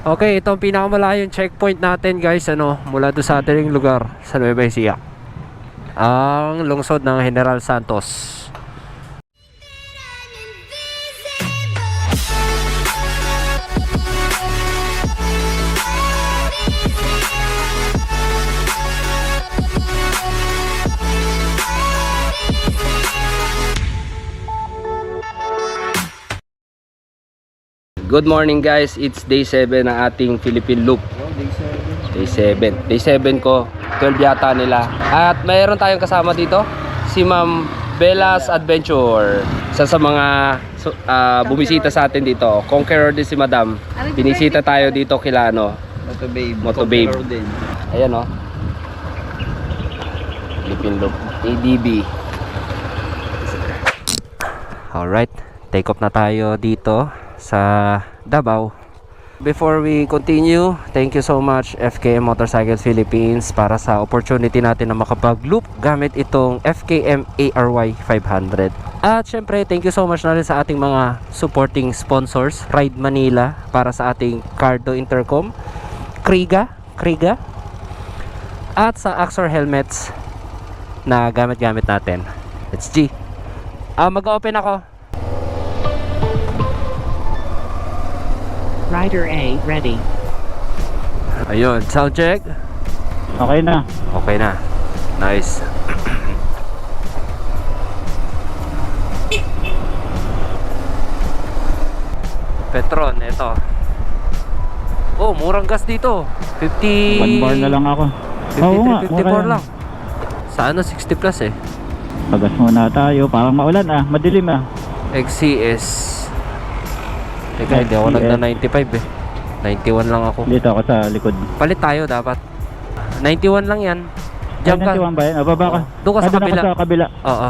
Okay, ito ang pinakamalayong checkpoint natin guys, mula doon sa ating lugar sa Nueva Ecija. Ang lungsod ng General Santos. Good morning guys, it's day 7 ng ating Philippine Loop. Day 7 ko, 12 yata nila. At mayroon tayong kasama dito, si Ma'am Bella's Adventure. Isa sa mga bumisita sa atin dito. Conqueror din si Madam. Binisita tayo dito kila Moto Babe. Ayan o. Philippine Loop, ADB. Alright, take off na tayo dito sa Davao. Before we continue, thank you so much FKM Motorcycles Philippines para sa opportunity natin na makapag-loop gamit itong FKM ARY 500. At syempre, thank you so much na rin sa ating mga supporting sponsors, Ride Manila para sa ating Cardo Intercom, Kriga, at sa Axor Helmets na gamit natin. Let's G. Mag-open ako. Rider A, ready. Ayun, sound check. Okay na. Okay na. Nice. Petron, ito. Oh, murang gas dito. 50. 1 bar na lang ako. 53, 54 lang. Sa 60 plus eh. Pagas muna tayo. Parang maulan madilim XCS. Teka, hindi ako nagna 95 eh. 91 lang ako. Dito ako sa likod. Palit tayo dapat. 91 lang yan. Diyan ka. 91 ba yan? Baba ka. Doon ka sa kabila. Sa kabila. Oo.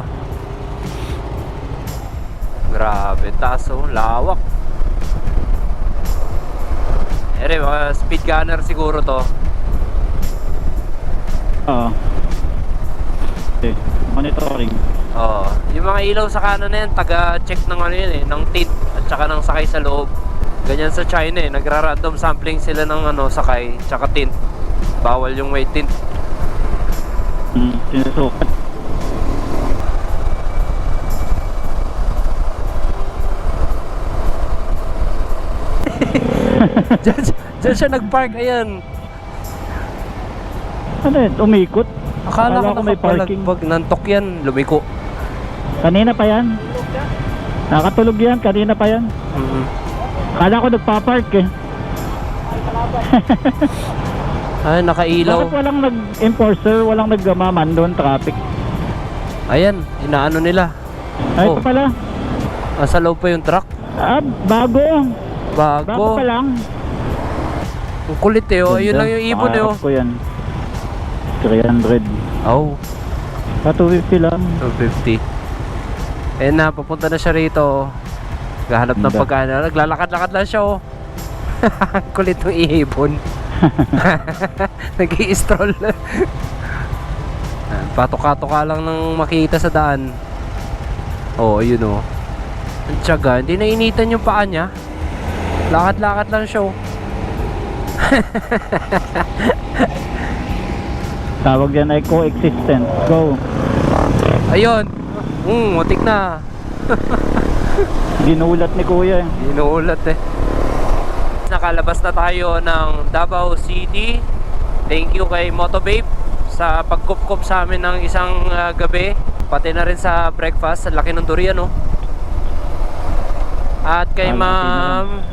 Grabe, taso, lawak. Ere, mga speed gunner siguro to. Oo. Okay. Monitoring. Oo. Yung mga ilaw sa kanan na yan, taga-check ng ng tint at saka ng sakay sa loob. Ganyan sa China nagra-random sampling sila ng sakay tsaka tint. Bawal yung may tint. Sinusukat. Diyan siya nag-park, ayan. Ano yun? Umikot? Akala ko may parking. Pag nantok yan, lumiko. Kanina pa yan? Nakatulog yan, kanina pa yan. Akala ko nagpa-park Ay, nakailaw. Bakit walang nag-enforcer, walang nagmamaman doon, traffic? Ayan, inaano nila. Ay, ito pala. Nasa loob pa yung truck. Bago Bago pa lang. Ang kulit ayun lang yung ibon Pangarap ko yan. 300. Oh, 250 lang. 250. Na, papunta na siya rito. Gahanap ng pagkain. Naglalakad-lakad lang siya kulit ng ibon. Nag-i-stroll. Patuka-tuka lang nang makita sa daan. Ayun ang tiyaga. Hindi nainitan yung paa niya. Lakad-lakad lang siya Tawag yan ay coexistence. Go. Ayun. Mutik na. Ginulat ni kuya Ginulat Nakalabas na tayo ng Davao City. Thank you kay Moto Babe sa pagkup-kup sa amin ng isang gabi. Pati na rin sa breakfast. Ang laki ng durian At kay Ma'am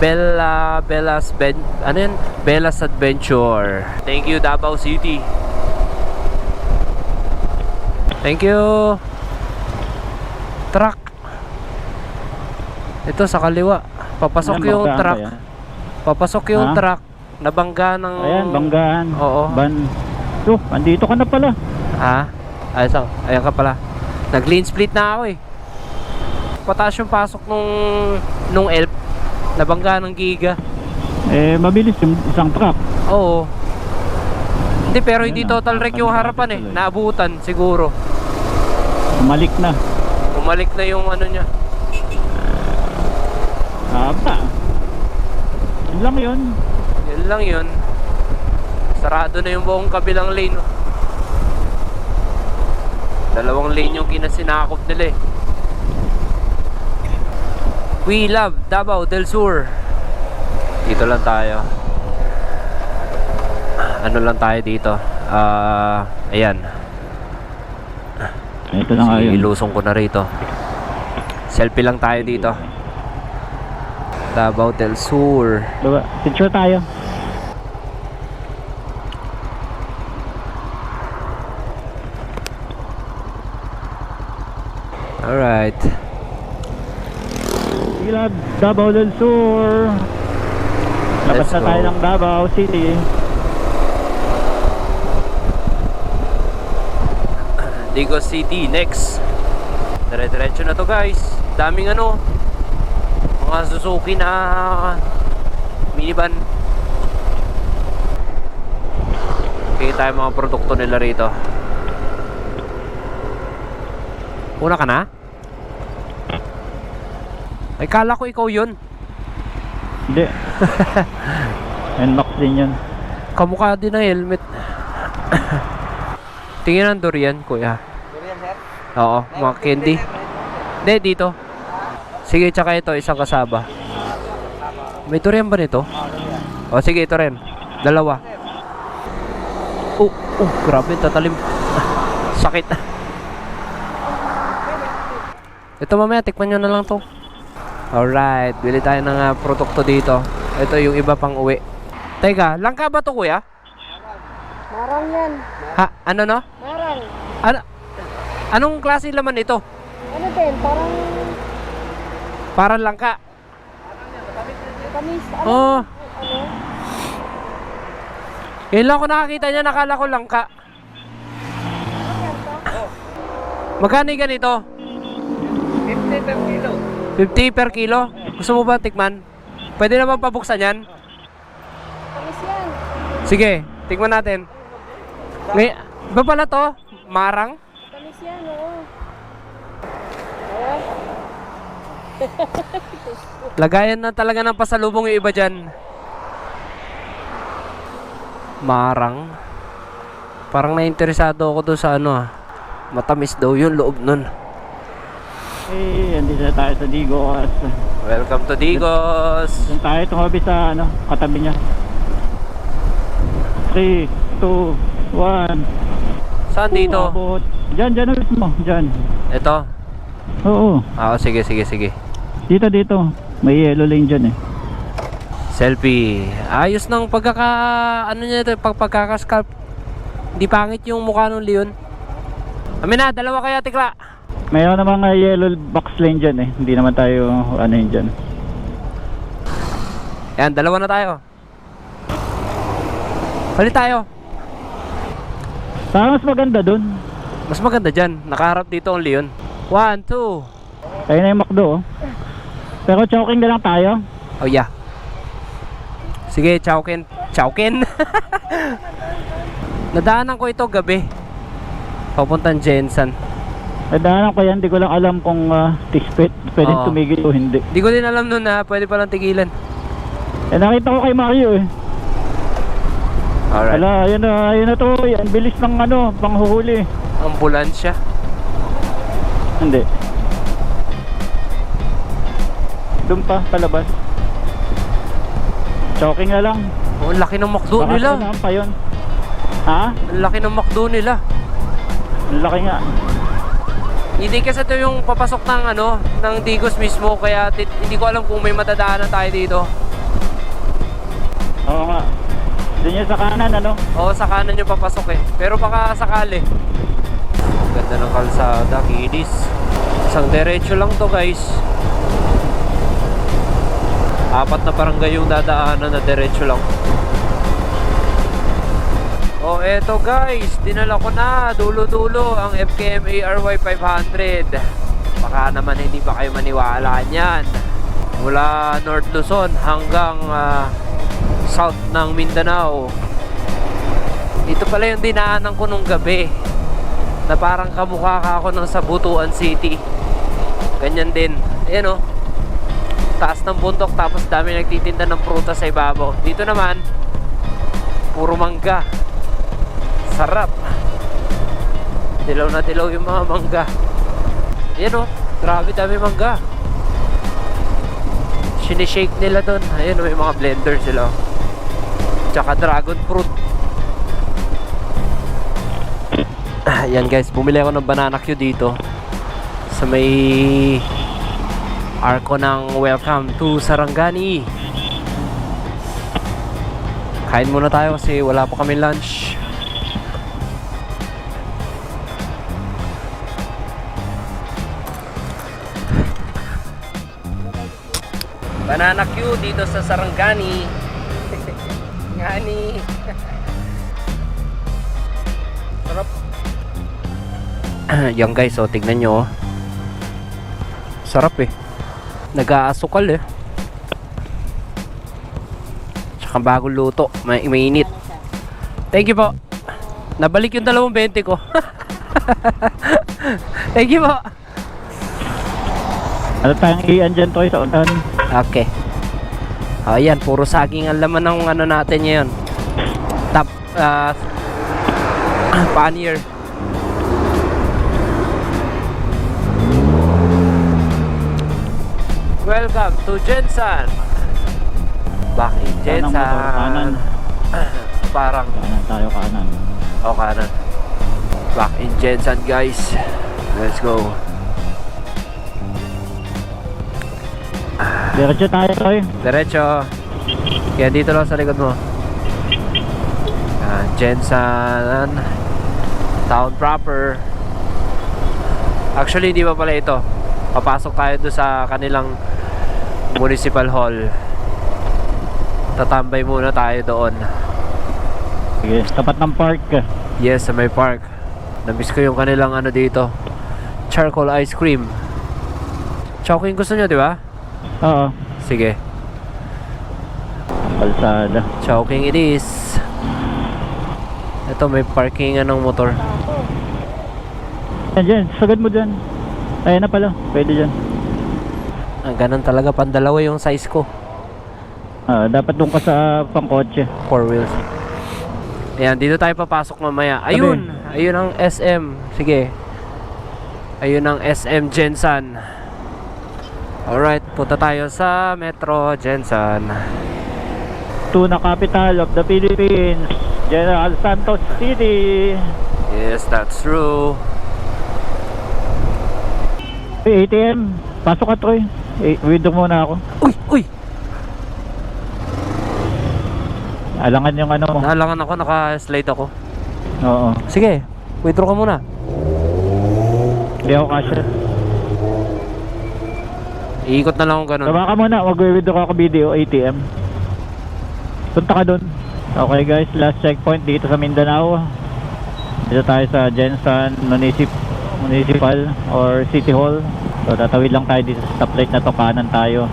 Bella's Adventure. Thank you Davao City. Thank you. Truck. Ito sa kaliwa. Papasok yung truck. Papasok yung truck. Nabangga ng... Ayan, banggaan. Oo. Andito ka na pala. Ayan ka pala. Nag-lane split na ako Pataas yung pasok nung elf. Nabangga ng giga. Mabilis yung isang truck. Oo. Hindi, pero hindi total wreck yung harapan Naabutan siguro. Umalik na yung niya. Haba. Yun lang yun. Yun lang yun. Sarado na yung buong kabilang lane. Oh. Dalawang lane yung kinasinakop nila eh. We love Davao del Sur. Dito lang tayo. Ano lang tayo dito? Ayan. Ito na nga Sige, yun. ilusong ko na rito. Selfie lang tayo dito. Davao del Sur. Diba? Picture tayo. Alright. Sila Davao del Sur. Labas Let's na tayo go. ng Davao City. Digos City next. Dire-diretso na to guys. Daming ano, mga Suzuki na minivan. Okay tayo mga produkto nila rito. Una ka na? Ay kala ko ikaw yun. Hindi. NMAX din yun. Kamukha din na helmet. Tingin ng durian, kuya. Durian, sir? Oo, mga candy. Hindi, dito. Sige, tsaka ito, isang kasaba. May durian ba nito? O, sige, ito rin. Dalawa. Grabe, tatalim. Sakit. Ito mamaya, tikman nyo na lang to. Alright, bili tayo ng produkto dito. Ito yung iba pang uwi. Teka, langka ba to kuya? Marang yan. Ha? Ano no? Marang. Ano? Anong klase laman ito? Ano din? Parang Parang langka. tamis. Ano? Oh, Ano? yun lang ko nakakita niya, nakala ko langka. Magkano yung ganito? 50 per kilo. 50 per kilo? Gusto mo ba tikman? Pwede naman pabuksan yan? Tamis yan. Sige, tikman natin. Ngay, iba pala to? Marang? Tamis yan, oo. Ayan. Lagayan na talaga ng pasalubong yung iba dyan. Marang? Parang nainteresado ako doon sa ano matamis daw yung loob nun. Eh, andito na tayo sa Digos. Welcome to Digos! Doon tayo tumabi sa ano, katabi niya. 3, 2, 1. Saan dito? Abot. Diyan na mismo. Diyan. Ito? Oo. Sige, sige, sige. Dito. May yellow lane dyan eh. Selfie. Ayos ng ano niya ito, pagkakascalp. Hindi pangit yung mukha ng leon. Amin na, dalawa kaya tikla. Mayroon na mga yellow box lane dyan eh. Hindi naman tayo ano yun dyan. Yan, dalawa na tayo. Palit tayo. Saan mas maganda dun? Mas maganda dyan. Nakaharap dito ang leon. 1, 2. Tayo na yung McDo oh. Pero choking na lang tayo. Oh yeah. Sige, chowkin. Chowkin? Nadaanan ko ito gabi. Papuntang Jensen. Nadaanan ko yan. Di ko lang alam kung tispet. Pwede Oo. tumigil o hindi. Di ko din alam nun na pwede palang tigilan. Eh nakita ko kay Mario eh. Alright. Wala, ayun na to. Ang bilis ng ano, panghuhuli. Ambulansya. Hindi. Doon pa, palabas. Choking na lang. Oh, ang laki ng McDo Baka nila. saan pa yun. Ha? Ang laki ng McDo nila. Ang laki nga. Hindi kasi ito yung papasok ng ng Digos mismo, kaya hindi ko alam kung may matadaanan tayo dito. Oo nga. Doon yun sa kanan ano. Oo, sa kanan yung papasok eh. Pero baka sakali. Ganda ng kalsada, kinis. Isang diretso lang to guys. 4 na barangay yung dadaanan na diretso lang. Oh, eto guys, dinala ko na dulo-dulo ang FKM ARY 500. Baka naman hindi pa kayo maniwala niyan. Mula North Luzon hanggang south ng Mindanao. Ito pala yung dinaanan ko nung gabi, na parang kamukha ka ako ng Sabutuan City. Ganyan din. Ayan o. Taas ng bundok, tapos dami nagtitinda ng prutas sa ibabaw. Dito naman, puro mangga. Sarap. Dilaw na dilaw yung mga mangga. Ayan o, grabe dami mangga. Sinishake nila doon. Ayan o, may mga blender sila. Tsaka dragon fruit. Ayan guys, bumili ako ng banana Q dito sa may arko ng Welcome to Sarangani. Kain muna tayo kasi wala pa kami lunch. Banana Q dito sa Sarangani. Ngani. Sarap. Yan guys, oh, tignan nyo. Sarap eh. Nag-aasukal eh. Tsaka bagong luto. Mainit. Thank you po. Nabalik yung 2.20 ko. Thank you po. Ano tayong iyan dyan, Toy, sa unahan? Okay. Ayan, puro saging ang laman ng ano natin ngayon. Top pannier. Welcome to Jensen. Back in Jensen. Kanan. Parang Kanan tayo, kanan. o kanan. Back in Jensen guys. Let's go. Diretso tayo, Toy. Diretso. Kaya dito lang sa likod mo. Jensen Town proper. Actually hindi pa pala ito. Papasok tayo doon sa kanilang municipal hall. Tatambay muna tayo doon. Sige, tapat ng park. Yes, sa may park. Namiss ko yung kanilang ano dito, charcoal ice cream. Chowking gusto nyo, di ba? Oo. Sige, Kalsada. Chowking it is. Ito may parkingan ng motor. Yan dyan, sagad mo dyan. Ayan na pala, pwede dyan. Ganun talaga, pandalawa yung size ko. Dapat doon ka sa pangkotse. 4 wheels. Ayan, dito tayo papasok mamaya. Ayun, ayun ang SM. Sige. Ayun ang SM Jensen. Alright, punta tayo sa Metro Jensen. Tuna capital of the Philippines, General Santos City. Yes, that's true. Hey, ATM, pasok ka, Troy. Window muna ako. Uy, uy! Alangan yung ano mo. Naalangan ako, naka-slide ako. Oo. Sige, withdraw ka muna. Hindi ako kasya. Iikot na lang ako ganun. Tama ka muna, mag-withdraw ako video, ATM. Punta ka dun. Okay guys, last checkpoint dito sa Mindanao. Dito tayo sa Jensen Municipal or City Hall. So tatawid lang tayo dito sa stoplight na to, kanan tayo.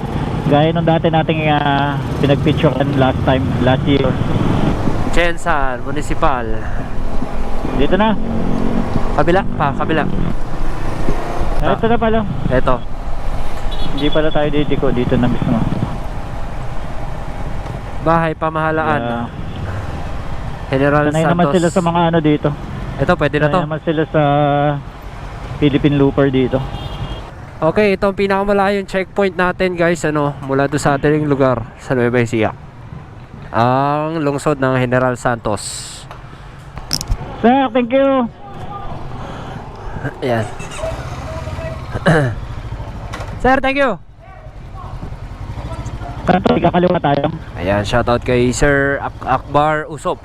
Gaya nung dati nating pinagpicturean last year. Jensen Municipal. Dito na. Kabila pa, kabila. Ito na pala. Eto. Hindi pala tayo dito na mismo. Bahay pamahalaan. General Sanay Santos. naman sila sa mga ano dito. Ito, pwede na to. Sanay naman sila sa Philippine Looper dito. Okay, ito ang pinakamalayong checkpoint natin guys, ano, mula doon sa ating lugar sa Nueva Ecija. Ang lungsod ng General Santos. Sir, thank you. Ayan. Sir, thank you. Kanto, ikakaliwa tayo. Ayan, shoutout kay Sir Akbar Usop.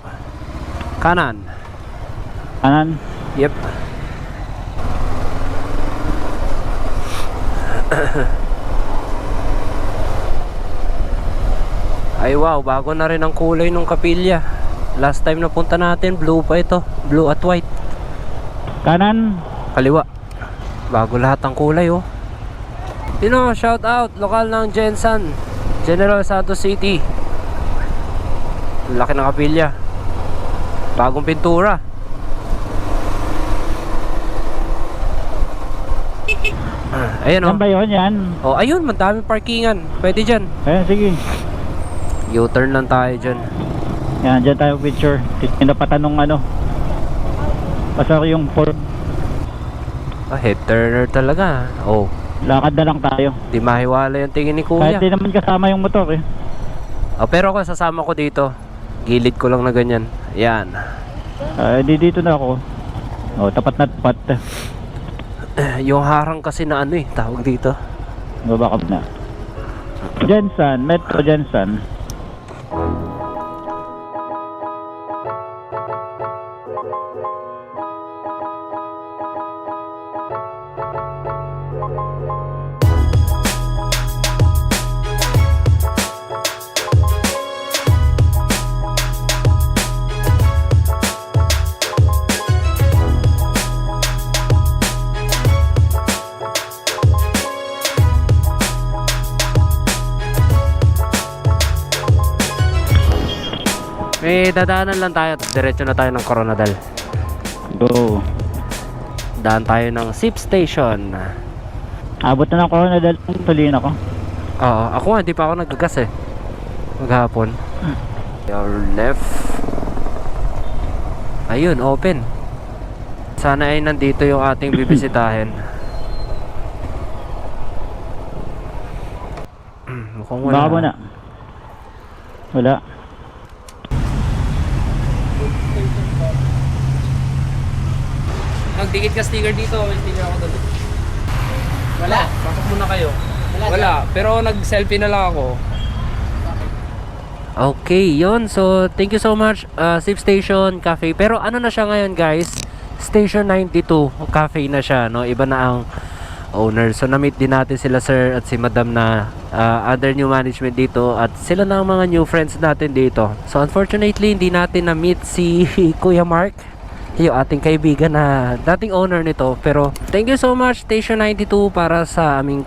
Kanan. Kanan. Yep. Ay wow, bago na rin ang kulay ng kapilya. Last time na punta natin, blue pa ito. Blue at white. Kanan. Kaliwa. Bago lahat ang kulay oh. Pino, shout out, lokal ng Jensen, General Santos City. Laki ng kapilya. Bagong pintura. Ayan Yan oh. ba yun? Yan. Oh, ayun, madaming parkingan. Pwede dyan. Ayan, sige. U-turn lang tayo dyan. Yan, dyan tayo picture. Tinapatan nung ano. Pasok yung Ford. Ah, head turner talaga. Oh, Lakad na lang tayo. di mahiwala yung tingin ni Kahit kuya. di naman kasama yung motor eh. Oh, pero ako sasama ko dito. Gilid ko lang na ganyan. Yan. Di dito na ako. Oh, tapat na tapat. Yung harang kasi na ano eh, tawag dito. Baba ka na. Jensen, Metro Jensen. May dadaanan lang tayo. Diretso na tayo ng Coronadal. Go. Daan tayo ng Sip Station. Abot na ng corona dahil tuloyin ako. Oo, ako nga, hindi pa ako nagagas eh. Maghapon. Your left. Ayun, open. Sana ay nandito yung ating bibisitahin. Mukhang wala. Baka mo na. Wala. Magdikit ka sticker dito, may sticker ako doon. Wala. Pasok muna kayo. Wala. Pero nag-selfie na lang ako. Okay, yon. So, thank you so much, Sip Station Cafe. Pero ano na siya ngayon, guys? Station 92 Cafe na siya, no? Iba na ang owner. So, na-meet din natin sila, sir, at si madam na under new management dito. At sila na ang mga new friends natin dito. So, unfortunately, hindi natin na-meet si Kuya Mark, yung ating kaibigan na dating owner nito. Pero, thank you so much, Station 92, para sa aming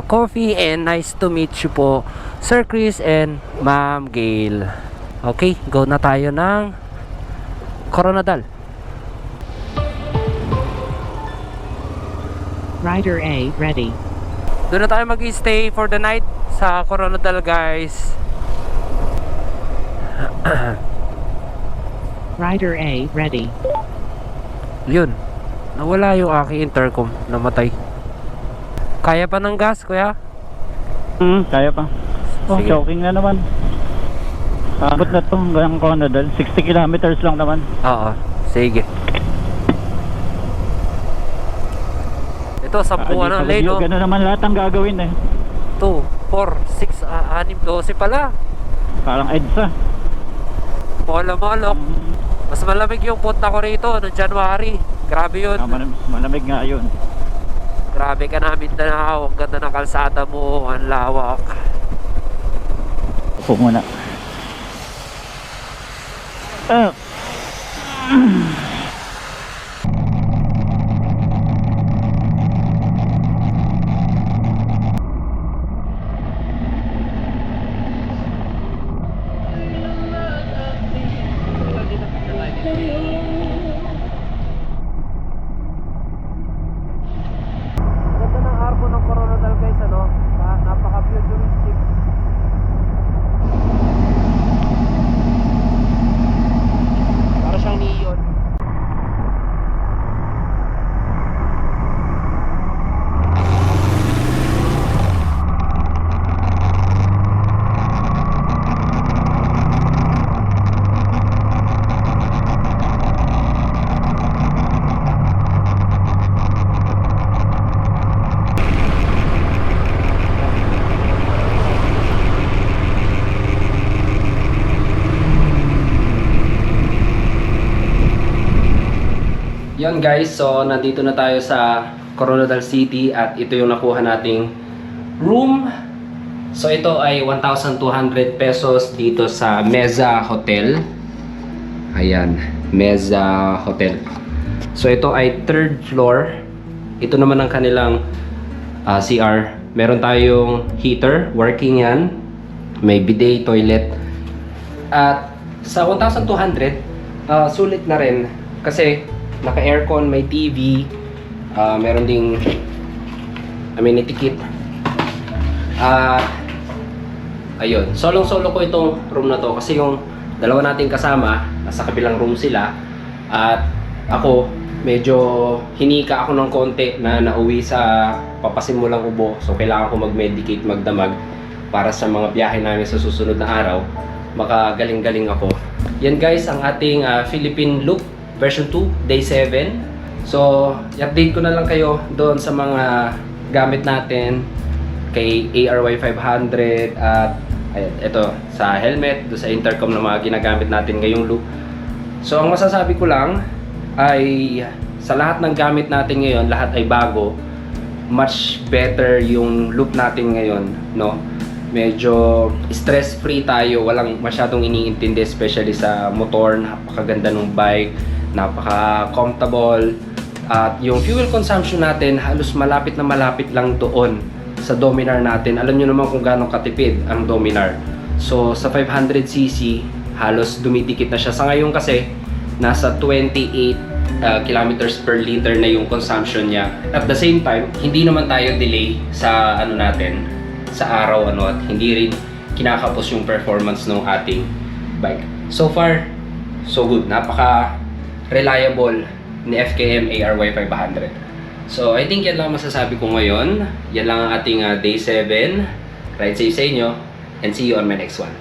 coffee, and nice to meet you po, Sir Chris and Ma'am Gail. Okay, go na tayo ng Coronadal. Rider A, ready. Doon na tayo mag-stay for the night sa Coronadal, guys. Rider A, ready. Yun, nawala yung aking intercom, namatay. Kaya pa ng gas, kuya? Kaya pa. Oh, Sige. choking na naman. Abot na to hanggang Coronadal. 60 kilometers lang naman. Oo, sige. Ito, 10 ano, lane, no? Gano'n naman lahat ang gagawin eh. 2, 4, 6, 6, 12 pala. Parang EDSA. Malok. Mas malamig yung punta ko rito noong January. Grabe yun. Malamig nga yun. Grabe ka namin na. Ang ganda ng kalsada mo. Ang lawak. Upo muna. Ganda ng harbor ng Coronadal, guys, ano? Napaka-futuristic. Para siyang neon. Yon guys, so nandito na tayo sa Coronadal City at ito yung nakuha nating room. So ito ay 1,200 pesos dito sa Meza Hotel. Ayan, Meza Hotel. So ito ay 3rd floor. Ito naman ang kanilang CR. Meron tayong heater, working yan. May bidet, toilet. At sa 1,200, sulit na rin kasi naka-aircon, may TV, meron ding amenity kit. Ayun, solo ko itong room na to kasi yung dalawa nating kasama nasa kabilang room sila at ako medyo hinika ako ng konti na nauwi sa papasimulang ubo, so kailangan ko mag-medicate, magdamag para sa mga biyahe namin sa susunod na araw makagaling-galing ako. Yan guys ang ating Philippine Loop version 2 day 7. So i-update ko na lang kayo doon sa mga gamit natin kay ARY 500 at ayan, ito sa helmet, do sa intercom na mga ginagamit natin ngayong loop. So ang masasabi ko lang ay sa lahat ng gamit natin ngayon, lahat ay bago. Much better yung loop natin ngayon, no? Medyo stress-free tayo, walang masyadong iniintindi, especially sa motor. Napakaganda ng bike, napaka-comfortable. At yung fuel consumption natin halos malapit na malapit lang doon sa Dominar natin. Alam nyo naman kung gaano katipid ang Dominar. So sa 500cc halos dumidikit na siya. Sa ngayon kasi nasa 28 kilometers per liter na yung consumption niya. At the same time, hindi naman tayo delay sa ano natin, sa araw at hindi rin kinakapos yung performance ng ating bike. So far, so good. Napaka reliable ni FKM ARY 500. So, I think yan lang masasabi ko ngayon. Yan lang ang ating day 7. Ride safe sa inyo. And see you on my next one.